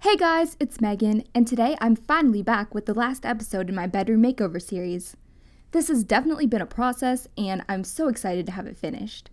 Hey guys, it's Megan, and today I'm finally back with the last episode in my bedroom makeover series. This has definitely been a process, and I'm so excited to have it finished.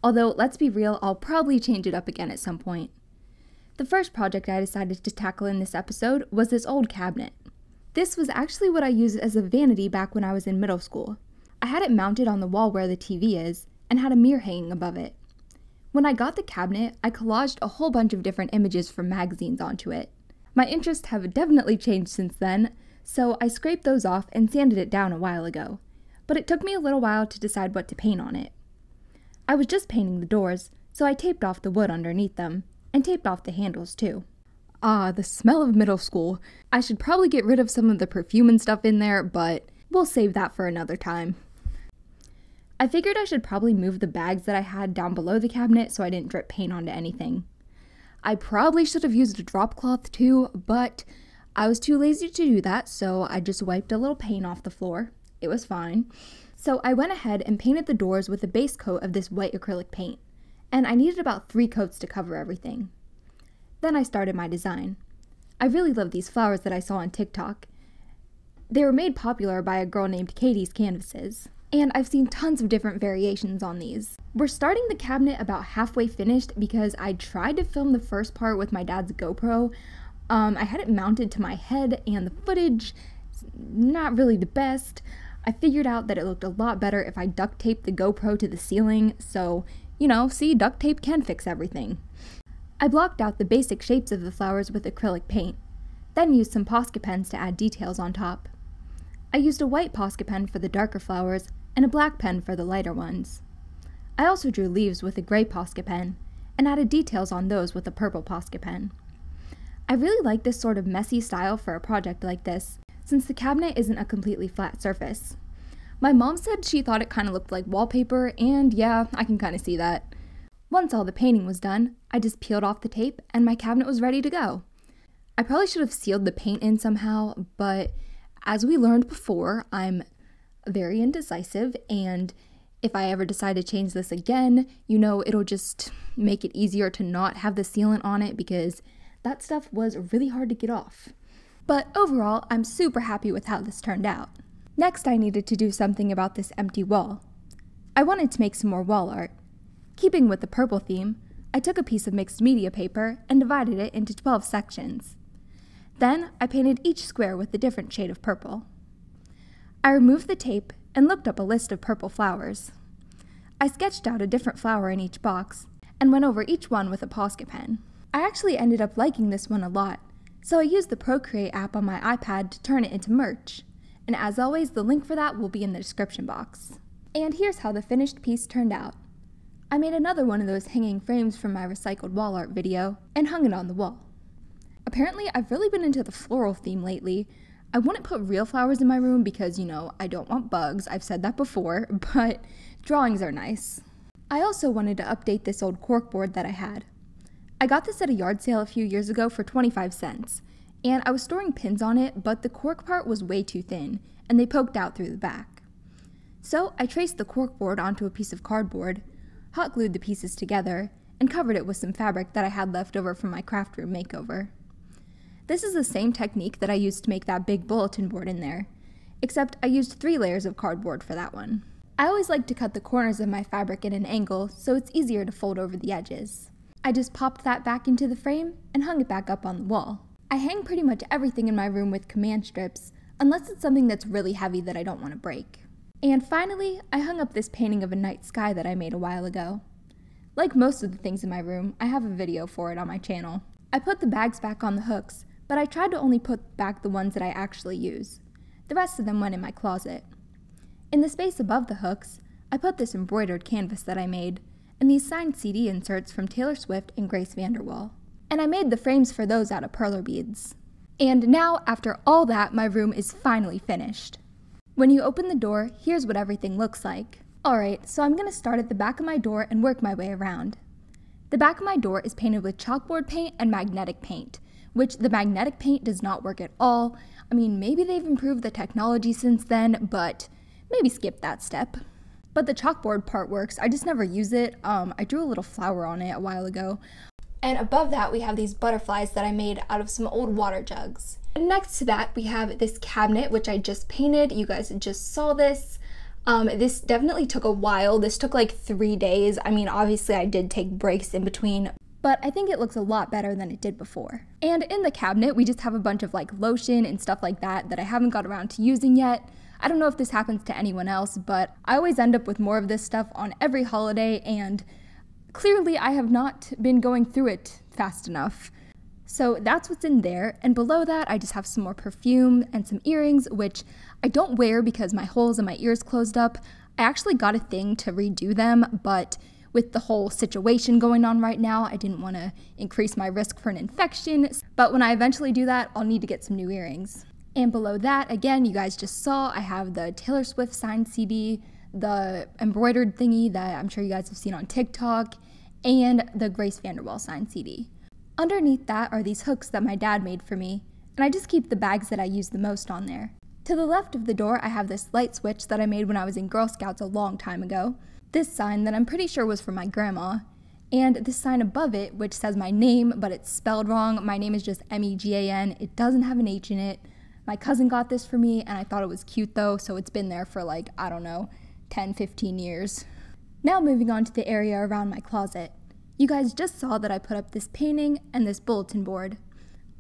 Although, let's be real, I'll probably change it up again at some point. The first project I decided to tackle in this episode was this old cabinet. This was actually what I used as a vanity back when I was in middle school. I had it mounted on the wall where the TV is, and had a mirror hanging above it. When I got the cabinet, I collaged a whole bunch of different images from magazines onto it. My interests have definitely changed since then, so I scraped those off and sanded it down a while ago, but it took me a little while to decide what to paint on it. I was just painting the doors, so I taped off the wood underneath them, and taped off the handles too. Ah, the smell of middle school. I should probably get rid of some of the perfume and stuff in there, but we'll save that for another time. I figured I should probably move the bags that I had down below the cabinet so I didn't drip paint onto anything. I probably should have used a drop cloth too, but I was too lazy to do that, so I just wiped a little paint off the floor. It was fine. So I went ahead and painted the doors with a base coat of this white acrylic paint, and I needed about 3 coats to cover everything. Then I started my design. I really love these flowers that I saw on Tik Tok. They were made popular by a girl named Katie's Canvases, and I've seen tons of different variations on these. We're starting the cabinet about halfway finished because I tried to film the first part with my dad's GoPro. I had it mounted to my head and the footage, not really the best. I figured out that it looked a lot better if I duct taped the GoPro to the ceiling, so, see, duct tape can fix everything. I blocked out the basic shapes of the flowers with acrylic paint, then used some Posca pens to add details on top. I used a white Posca pen for the darker flowers and a black pen for the lighter ones. I also drew leaves with a gray Posca pen, and added details on those with a purple Posca pen. I really like this sort of messy style for a project like this, since the cabinet isn't a completely flat surface. My mom said she thought it kind of looked like wallpaper, and yeah, I can kind of see that. Once all the painting was done, I just peeled off the tape, and my cabinet was ready to go. I probably should have sealed the paint in somehow, but as we learned before, I'm very indecisive, and if I ever decide to change this again, it'll just make it easier to not have the sealant on it because that stuff was really hard to get off. But overall, I'm super happy with how this turned out. Next, I needed to do something about this empty wall. I wanted to make some more wall art. Keeping with the purple theme, I took a piece of mixed media paper and divided it into 12 sections. Then, I painted each square with a different shade of purple. I removed the tape and looked up a list of purple flowers. I sketched out a different flower in each box and went over each one with a Posca pen. I actually ended up liking this one a lot, so I used the Procreate app on my iPad to turn it into merch, and as always, the link for that will be in the description box. And here's how the finished piece turned out. I made another one of those hanging frames from my recycled wall art video and hung it on the wall. Apparently, I've really been into the floral theme lately. I wouldn't put real flowers in my room because, I don't want bugs, I've said that before, but drawings are nice. I also wanted to update this old corkboard that I had. I got this at a yard sale a few years ago for 25 cents, and I was storing pins on it, but the cork part was way too thin, and they poked out through the back. So I traced the corkboard onto a piece of cardboard, hot glued the pieces together, and covered it with some fabric that I had left over from my craft room makeover. This is the same technique that I used to make that big bulletin board in there, except I used 3 layers of cardboard for that one. I always like to cut the corners of my fabric at an angle so it's easier to fold over the edges. I just popped that back into the frame and hung it back up on the wall. I hang pretty much everything in my room with command strips, unless it's something that's really heavy that I don't want to break. And finally, I hung up this painting of a night sky that I made a while ago. Like most of the things in my room, I have a video for it on my channel. I put the bags back on the hooks, but I tried to only put back the ones that I actually use. The rest of them went in my closet. In the space above the hooks, I put this embroidered canvas that I made, and these signed CD inserts from Taylor Swift and Grace Vanderwaal. And I made the frames for those out of perler beads. And now, after all that, my room is finally finished. When you open the door, here's what everything looks like. Alright, so I'm going to start at the back of my door and work my way around. The back of my door is painted with chalkboard paint and magnetic paint, which the magnetic paint does not work at all. I mean, maybe they've improved the technology since then, but maybe skip that step. But the chalkboard part works. I just never use it. I drew a little flower on it a while ago. And above that, we have these butterflies that I made out of some old water jugs. And next to that, we have this cabinet, which I just painted. You guys just saw this. This definitely took a while. This took like 3 days. I mean, obviously I did take breaks in between, but I think it looks a lot better than it did before. And in the cabinet, we just have a bunch of like lotion and stuff like that I haven't got around to using yet. I don't know if this happens to anyone else, but I always end up with more of this stuff on every holiday, and clearly I have not been going through it fast enough. So that's what's in there, and below that I just have some more perfume and some earrings, which I don't wear because my holes in my ears closed up. I actually got a thing to redo them, but with the whole situation going on right now, I didn't want to increase my risk for an infection, but when I eventually do that, I'll need to get some new earrings. And below that, again, you guys just saw, I have the Taylor Swift signed CD, the embroidered thingy that I'm sure you guys have seen on TikTok, and the Grace Vanderwaal signed CD. Underneath that are these hooks that my dad made for me, and I just keep the bags that I use the most on there. To the left of the door, I have this light switch that I made when I was in Girl Scouts a long time ago, this sign that I'm pretty sure was from my grandma, and this sign above it, which says my name, but it's spelled wrong. My name is just Megan. It doesn't have an H in it. My cousin got this for me, and I thought it was cute though, so it's been there for like, I don't know, 10, 15 years. Now moving on to the area around my closet. You guys just saw that I put up this painting and this bulletin board.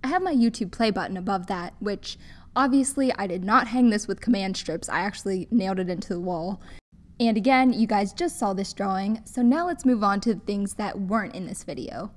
I have my YouTube play button above that, which obviously I did not hang this with command strips. I actually nailed it into the wall. And again, you guys just saw this drawing, so now let's move on to the things that weren't in this video.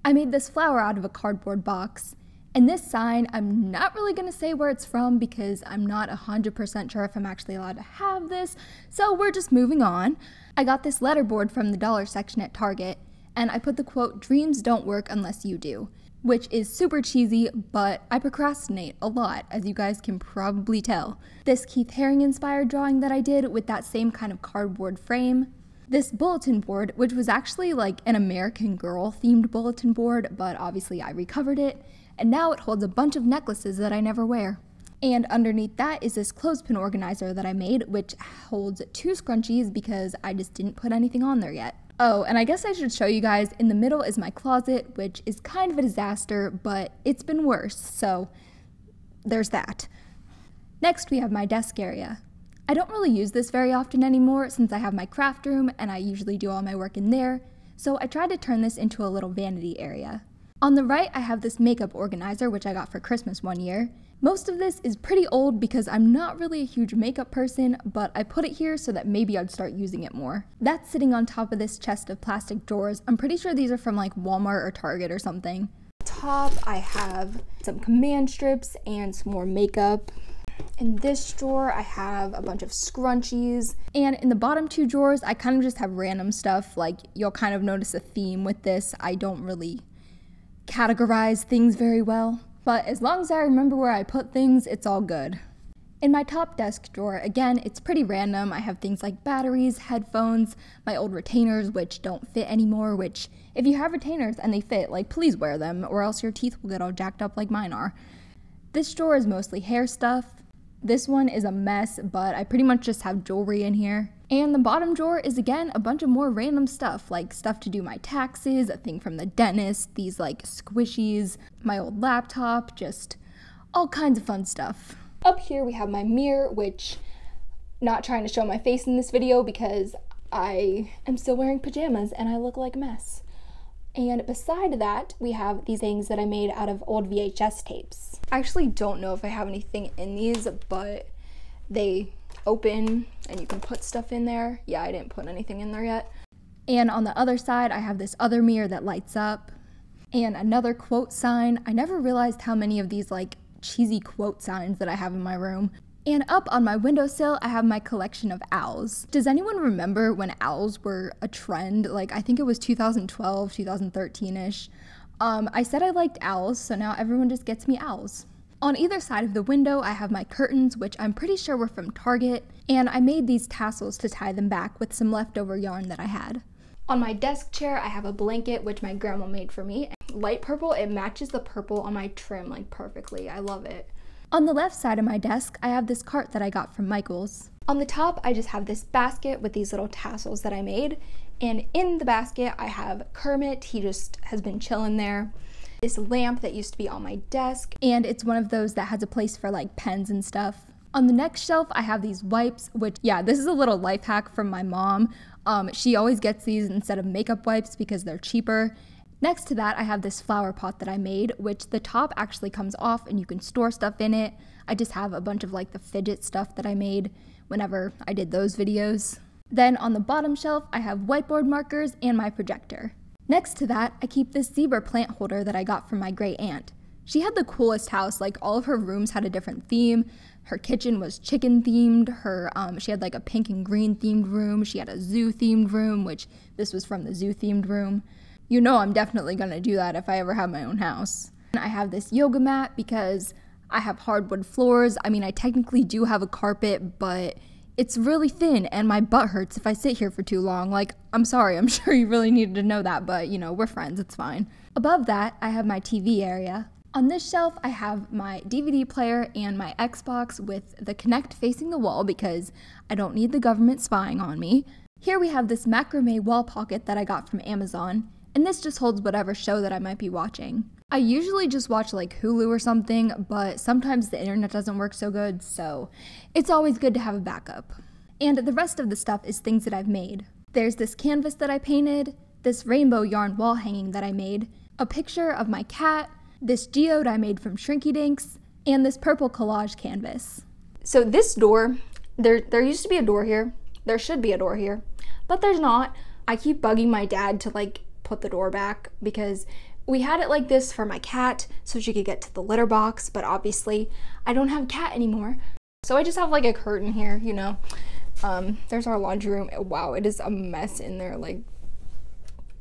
I made this flower out of a cardboard box, and this sign, I'm not really going to say where it's from because I'm not 100% sure if I'm actually allowed to have this, so we're just moving on. I got this letterboard from the dollar section at Target, and I put the quote, "Dreams don't work unless you do," which is super cheesy, but I procrastinate a lot, as you guys can probably tell. This Keith Haring inspired drawing that I did with that same kind of cardboard frame. This bulletin board, which was actually like an American Girl themed bulletin board, but obviously I recovered it, and now it holds a bunch of necklaces that I never wear. And underneath that is this clothespin organizer that I made, which holds 2 scrunchies because I just didn't put anything on there yet. Oh, and I guess I should show you guys, in the middle is my closet, which is kind of a disaster, but it's been worse, so there's that. Next, we have my desk area. I don't really use this very often anymore since I have my craft room and I usually do all my work in there, so I tried to turn this into a little vanity area. On the right, I have this makeup organizer, which I got for Christmas one year. Most of this is pretty old because I'm not really a huge makeup person, but I put it here so that maybe I'd start using it more. That's sitting on top of this chest of plastic drawers. I'm pretty sure these are from like Walmart or Target or something. Top, I have some command strips and some more makeup. In this drawer, I have a bunch of scrunchies. And in the bottom 2 drawers, I kind of just have random stuff. Like, you'll kind of notice a theme with this. I don't really categorize things very well, but as long as I remember where I put things, it's all good. In my top desk drawer, again, it's pretty random. I have things like batteries, headphones, my old retainers, which don't fit anymore, which if you have retainers and they fit, like, please wear them or else your teeth will get all jacked up like mine are. This drawer is mostly hair stuff. This one is a mess, but I pretty much just have jewelry in here. And the bottom drawer is, again, a bunch of more random stuff, like stuff to do my taxes, a thing from the dentist, these like squishies, my old laptop, just all kinds of fun stuff. Up here we have my mirror, which, not trying to show my face in this video because I am still wearing pajamas and I look like a mess. And beside that, we have these things that I made out of old VHS tapes. I actually don't know if I have anything in these, but they open and you can put stuff in there. Yeah, I didn't put anything in there yet. And on the other side, I have this other mirror that lights up and another quote sign. I never realized how many of these like cheesy quote signs that I have in my room. And up on my windowsill, I have my collection of owls. Does anyone remember when owls were a trend? Like, I think it was 2012, 2013-ish. I said I liked owls, so now everyone just gets me owls. On either side of the window, I have my curtains, which I'm pretty sure were from Target, and I made these tassels to tie them back with some leftover yarn that I had. On my desk chair, I have a blanket, which my grandma made for me. Light purple, it matches the purple on my trim like perfectly. I love it. On the left side of my desk, I have this cart that I got from Michael's. On the top, I just have this basket with these little tassels that I made, and in the basket, I have Kermit. He just has been chilling there. This lamp that used to be on my desk, and it's one of those that has a place for like pens and stuff. On the next shelf, I have these wipes, which, yeah, this is a little life hack from my mom. She always gets these instead of makeup wipes because they're cheaper. Next to that, I have this flower pot that I made, which the top actually comes off and you can store stuff in it. I just have a bunch of like the fidget stuff that I made whenever I did those videos. Then on the bottom shelf, I have whiteboard markers and my projector. Next to that, I keep this zebra plant holder that I got from my great aunt. She had the coolest house, like all of her rooms had a different theme. Her kitchen was chicken themed, she had like a pink and green themed room, she had a zoo themed room, which this was from the zoo themed room. You know I'm definitely gonna do that if I ever have my own house. And I have this yoga mat because I have hardwood floors. I mean, I technically do have a carpet, but it's really thin and my butt hurts if I sit here for too long. Like, I'm sorry, I'm sure you really needed to know that, but you know, we're friends, it's fine. Above that, I have my TV area. On this shelf, I have my DVD player and my Xbox with the Kinect facing the wall because I don't need the government spying on me. Here we have this macrame wall pocket that I got from Amazon, and this just holds whatever show that I might be watching. I usually just watch like Hulu or something, but sometimes the internet doesn't work so good, so it's always good to have a backup. And the rest of the stuff is things that I've made. There's this canvas that I painted, this rainbow yarn wall hanging that I made, a picture of my cat, this geode I made from Shrinky Dinks, and this purple collage canvas. So this door, there used to be a door here. There should be a door here, but there's not. I keep bugging my dad to like put the door back because we had it like this for my cat so she could get to the litter box, but obviously I don't have a cat anymore. So I just have like a curtain here, you know. There's our laundry room. Wow, it is a mess in there. Like,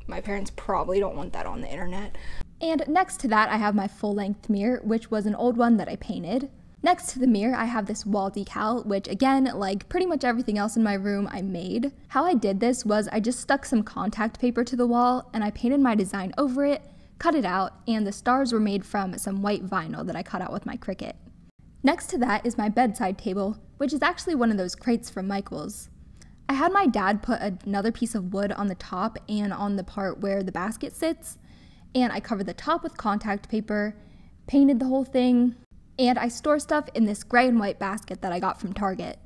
my parents probably don't want that on the internet. And next to that, I have my full-length mirror, which was an old one that I painted. Next to the mirror, I have this wall decal, which again, like pretty much everything else in my room, I made. How I did this was I just stuck some contact paper to the wall and I painted my design over it, cut it out, and the stars were made from some white vinyl that I cut out with my Cricut. Next to that is my bedside table, which is actually one of those crates from Michael's. I had my dad put another piece of wood on the top and on the part where the basket sits, and I covered the top with contact paper, painted the whole thing, and I store stuff in this gray and white basket that I got from Target.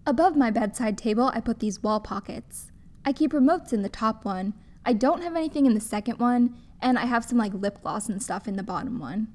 Above my bedside table, I put these wall pockets. I keep remotes in the top one, I don't have anything in the second one, and I have some like lip gloss and stuff in the bottom one.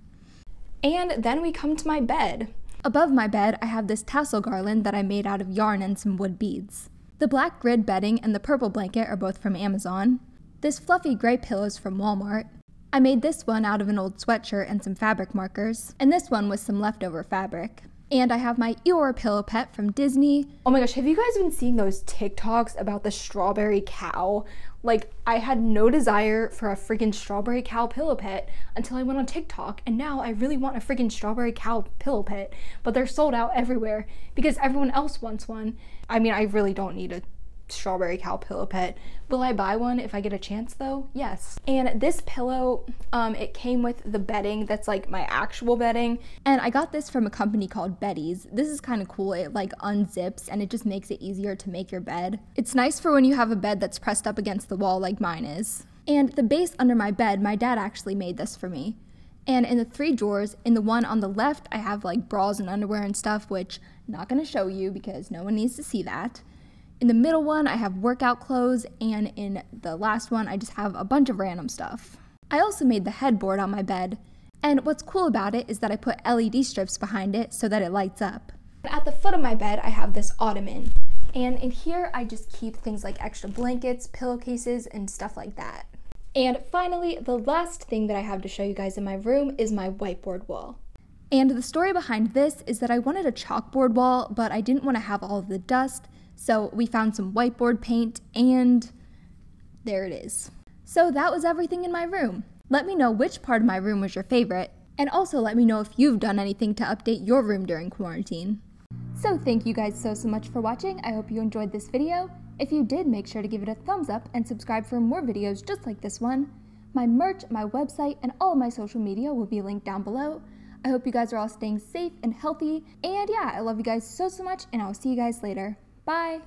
And then we come to my bed. Above my bed, I have this tassel garland that I made out of yarn and some wood beads. The black grid bedding and the purple blanket are both from Amazon. This fluffy gray pillow is from Walmart. I made this one out of an old sweatshirt and some fabric markers, and this one was some leftover fabric. And I have my Eeyore pillow pet from Disney. Oh my gosh, have you guys been seeing those TikToks about the strawberry cow? Like, I had no desire for a freaking strawberry cow pillow pet until I went on TikTok, and now I really want a freaking strawberry cow pillow pet, but they're sold out everywhere because everyone else wants one. I mean, I really don't need a strawberry cow pillow pet. Will I buy one if I get a chance though? Yes. And this pillow, it came with the bedding that's like my actual bedding, and I got this from a company called Betty's. This is kind of cool. It like unzips and it just makes it easier to make your bed. It's nice for when you have a bed that's pressed up against the wall like mine is. And the base under my bed, my dad actually made this for me. And in the 3 drawers, in the one on the left, I have like bras and underwear and stuff, which I'm not gonna show you because no one needs to see that. In the middle one, I have workout clothes, and in the last one, I just have a bunch of random stuff. I also made the headboard on my bed, and what's cool about it is that I put LED strips behind it so that it lights up. At the foot of my bed, I have this ottoman, and in here, I just keep things like extra blankets, pillowcases, and stuff like that. And finally, the last thing that I have to show you guys in my room is my whiteboard wall. And the story behind this is that I wanted a chalkboard wall, but I didn't want to have all of the dust, so we found some whiteboard paint, and there it is. So that was everything in my room. Let me know which part of my room was your favorite, and also let me know if you've done anything to update your room during quarantine. So thank you guys so much for watching. I hope you enjoyed this video. If you did, make sure to give it a thumbs up and subscribe for more videos just like this one. My merch, my website, and all of my social media will be linked down below. I hope you guys are all staying safe and healthy. And yeah, I love you guys so much, and I will see you guys later. Bye!